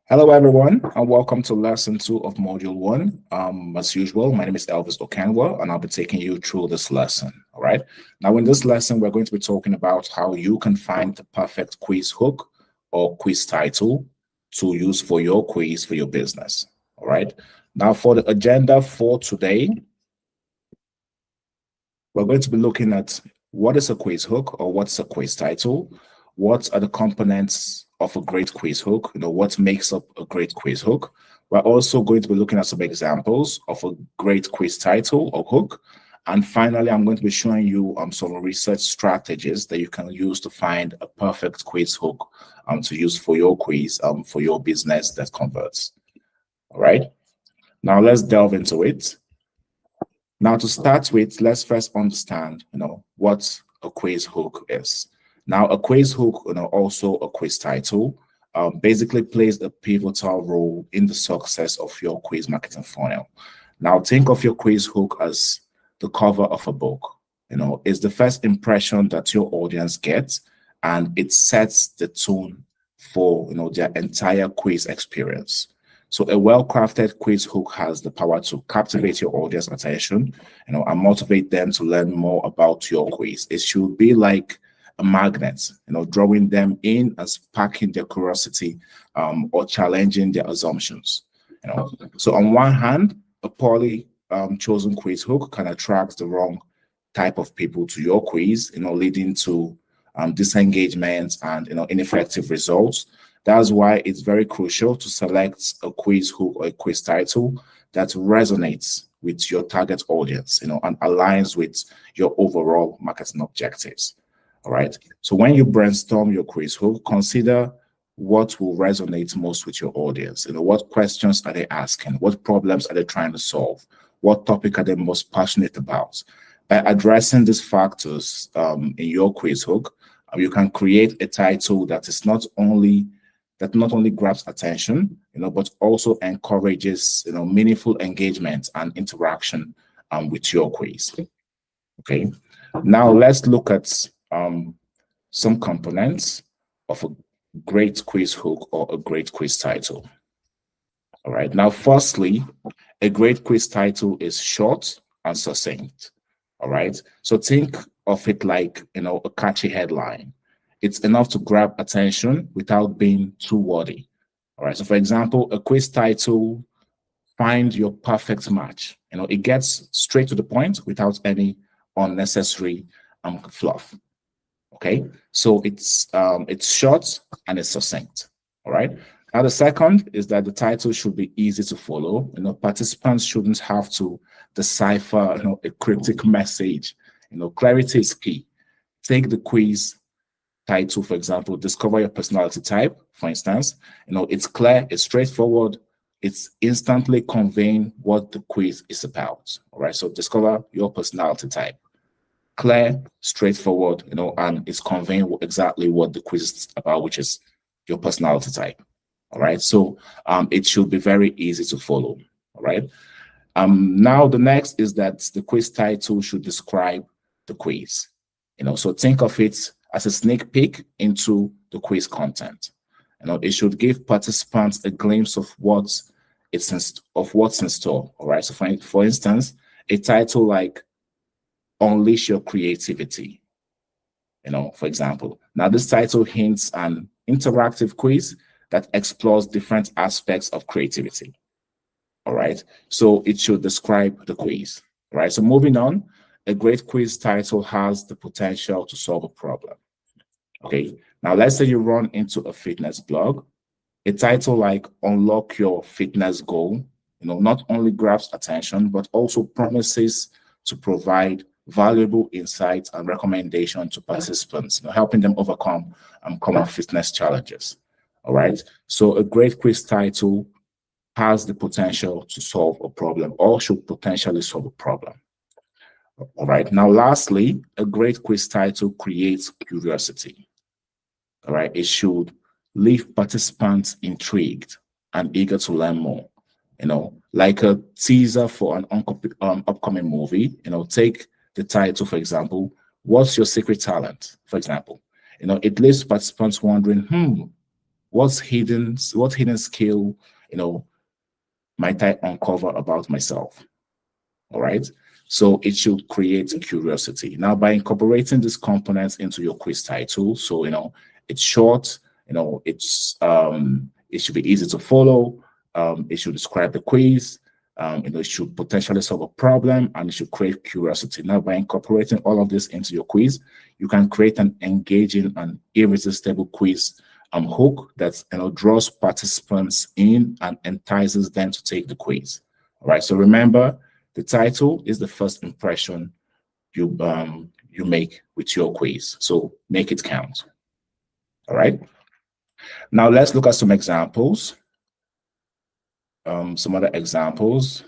Hello, everyone, and welcome to lesson 2 of module 1. As usual, my name is Elvis Okanwa, and I'll be taking you through this lesson. All right. Now, in this lesson, we're going to be talking about how you can find the perfect quiz hook or quiz title to use for your quiz for your business. All right. Now, for the agenda for today, we're going to be looking at what is a quiz hook or what's a quiz title, what are the components of a great quiz hook, what makes up a great quiz hook. We're also going to be looking at some examples of a great quiz title or hook. And finally, I'm going to be showing you some research strategies that you can use to find a perfect quiz hook to use for your quiz, for your business that converts. All right. Now let's delve into it. Now, to start with, let's first understand, what a quiz hook is. Now, a quiz hook, also a quiz title, basically plays a pivotal role in the success of your quiz marketing funnel. Now, think of your quiz hook as the cover of a book. It's the first impression that your audience gets, and it sets the tone for, their entire quiz experience. So a well-crafted quiz hook has the power to captivate your audience attention, and motivate them to learn more about your quiz. It should be like a magnet, drawing them in and sparking their curiosity or challenging their assumptions. So on one hand, a poorly chosen quiz hook can attract the wrong type of people to your quiz, leading to disengagement and ineffective results. That's why it's very crucial to select a quiz hook or a quiz title that resonates with your target audience, and aligns with your overall marketing objectives. All right. So when you brainstorm your quiz hook, consider what will resonate most with your audience. What questions are they asking? What problems are they trying to solve? What topic are they most passionate about? By addressing these factors in your quiz hook, you can create a title that not only grabs attention, but also encourages, meaningful engagement and interaction with your quiz. Okay. Now let's look at some components of a great quiz hook or a great quiz title. All right. Now, firstly, a great quiz title is short and succinct. All right. So think of it like, a catchy headline. It's enough to grab attention without being too wordy. All right. So, for example, a quiz title, find your perfect match. It gets straight to the point without any unnecessary fluff. Okay. So it's short and it's succinct. All right. Now, the second is that the title should be easy to follow. Participants shouldn't have to decipher, a cryptic message. Clarity is key. Take the quiz title, for example, discover your personality type, for instance. It's clear, it's straightforward, it's instantly conveying what the quiz is about. All right. So discover your personality type. Clear, straightforward, and it's conveying exactly what the quiz is about, which is your personality type. All right. So it should be very easy to follow. All right. Now the next is that the quiz title should describe the quiz. So think of it as a sneak peek into the quiz content. It should give participants a glimpse of what's in store. All right. So for instance, a title like Unleash Your Creativity, for example. Now, this title hints an interactive quiz that explores different aspects of creativity. All right. So it should describe the quiz. All right. So moving on, a great quiz title has the potential to solve a problem. Okay. Now, let's say you run into a fitness blog. A title like Unlock Your Fitness Goal, not only grabs attention, but also promises to provide valuable insights and recommendations to participants, helping them overcome common fitness challenges. All right. So a great quiz title has the potential to solve a problem, or should potentially solve a problem. All right. Now, lastly, a great quiz title creates curiosity. All right. It should leave participants intrigued and eager to learn more. Like a teaser for an upcoming movie. Take the title, for example, What's Your Secret Talent? For example, it leaves participants wondering, what hidden skill, might I uncover about myself? All right. So it should create curiosity. Now, by incorporating these components into your quiz title, so it's short, it should be easy to follow, it should describe the quiz, it should potentially solve a problem, and it should create curiosity. Now, by incorporating all of this into your quiz, you can create an engaging and irresistible quiz hook that draws participants in and entices them to take the quiz. All right. So remember, the title is the first impression you make with your quiz. So make it count. All right. Now let's look at some examples. Some other examples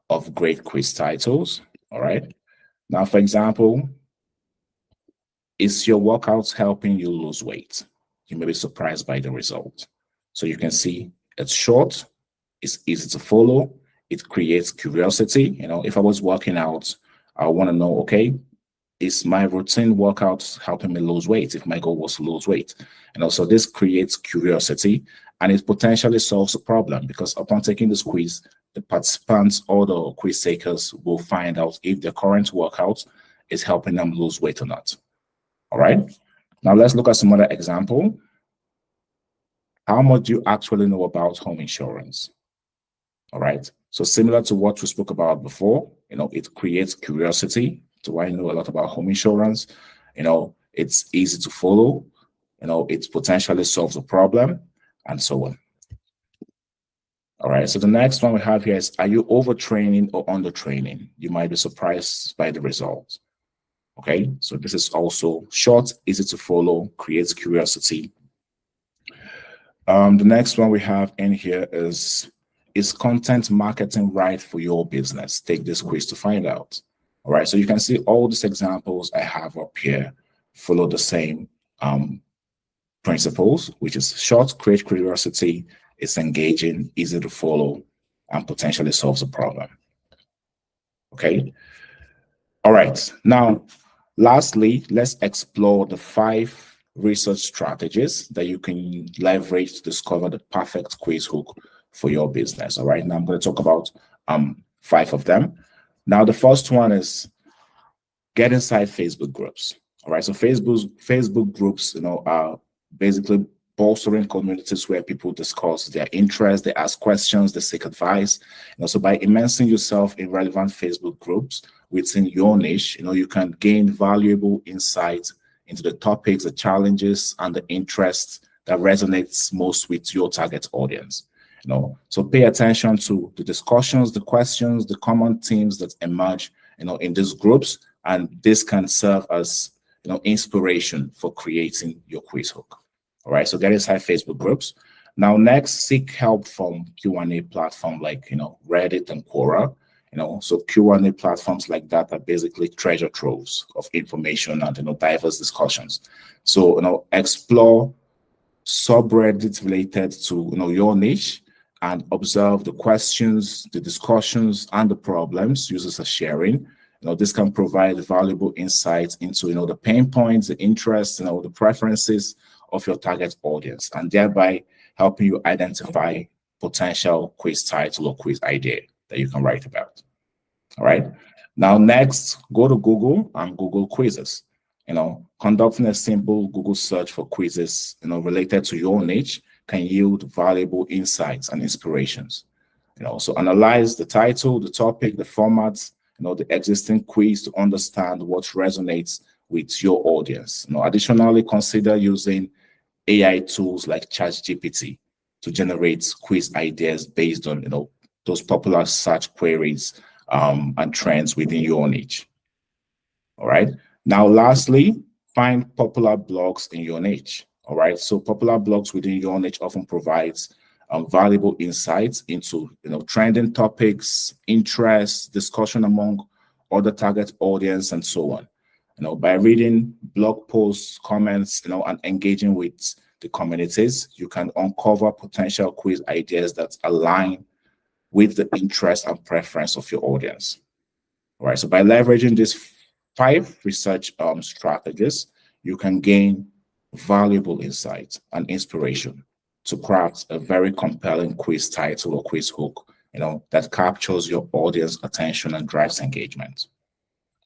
of great quiz titles. All right. Now, for example, is your workouts helping you lose weight? You may be surprised by the result. So you can see it's short, it's easy to follow, it creates curiosity. If I was working out, I want to know, okay, is my routine workout helping me lose weight if my goal was to lose weight? So this creates curiosity, and it potentially solves a problem, because upon taking this quiz, the participants or the quiz takers will find out if their current workout is helping them lose weight or not. All right. Now let's look at some other example. How much do you actually know about home insurance? All right. So similar to what we spoke about before, it creates curiosity. Do I know a lot about home insurance? It's easy to follow. It potentially solves a problem, and so on. All right. So the next one we have here is, are you overtraining or undertraining? You might be surprised by the results. Okay. So this is also short, easy to follow, creates curiosity. The next one we have in here is content marketing right for your business? Take this quiz to find out. All right, so you can see all these examples I have up here follow the same principles, which is short, create curiosity, it's engaging, easy to follow, and potentially solves a problem. Okay. All right. Now, lastly, let's explore the 5 research strategies that you can leverage to discover the perfect quiz hook for your business. All right. Now I'm going to talk about 5 of them. Now, the first one is get inside Facebook groups. All right. So Facebook groups, are basically bolstering communities where people discuss their interests, they ask questions, they seek advice. So by immersing yourself in relevant Facebook groups within your niche, you can gain valuable insights into the topics, the challenges, and the interests that resonates most with your target audience. So pay attention to the discussions, the questions, the common themes that emerge, in these groups, and this can serve as, inspiration for creating your quiz hook. All right, so get inside Facebook groups. Now, next, seek help from Q&A platform like, Reddit and Quora. So Q&A platforms like that are basically treasure troves of information and, diverse discussions. So, explore subreddits related to, your niche, and observe the questions, the discussions, and the problems users are sharing. This can provide valuable insights into, the pain points, the interests, the preferences of your target audience, and thereby helping you identify potential quiz title or quiz idea that you can write about. All right. Now, next, go to Google and Google quizzes. Conducting a simple Google search for quizzes, related to your niche can yield valuable insights and inspirations. So analyze the title, the topic, the formats, the existing quiz to understand what resonates with your audience. Additionally, consider using AI tools like ChatGPT to generate quiz ideas based on, those popular search queries and trends within your niche. All right. Now, lastly, find popular blogs in your niche. All right. So popular blogs within your niche often provides valuable insights into, trending topics, interests, discussion among other target audience, and so on. By reading blog posts, comments, and engaging with the communities, you can uncover potential quiz ideas that align with the interest and preference of your audience. All right. So by leveraging these 5 research strategies, you can gain valuable insights and inspiration to craft a very compelling quiz title or quiz hook, that captures your audience attention and drives engagement.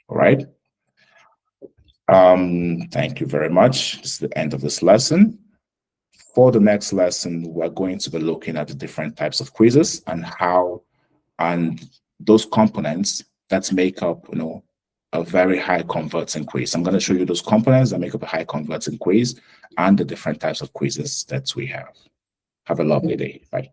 All right. Thank you very much. This is the end of this lesson. For the next lesson, we're going to be looking at the different types of quizzes and those components that make up, a very high converting quiz. I'm going to show you those components that make up a high converting quiz and the different types of quizzes that we have. Have a lovely day. Bye.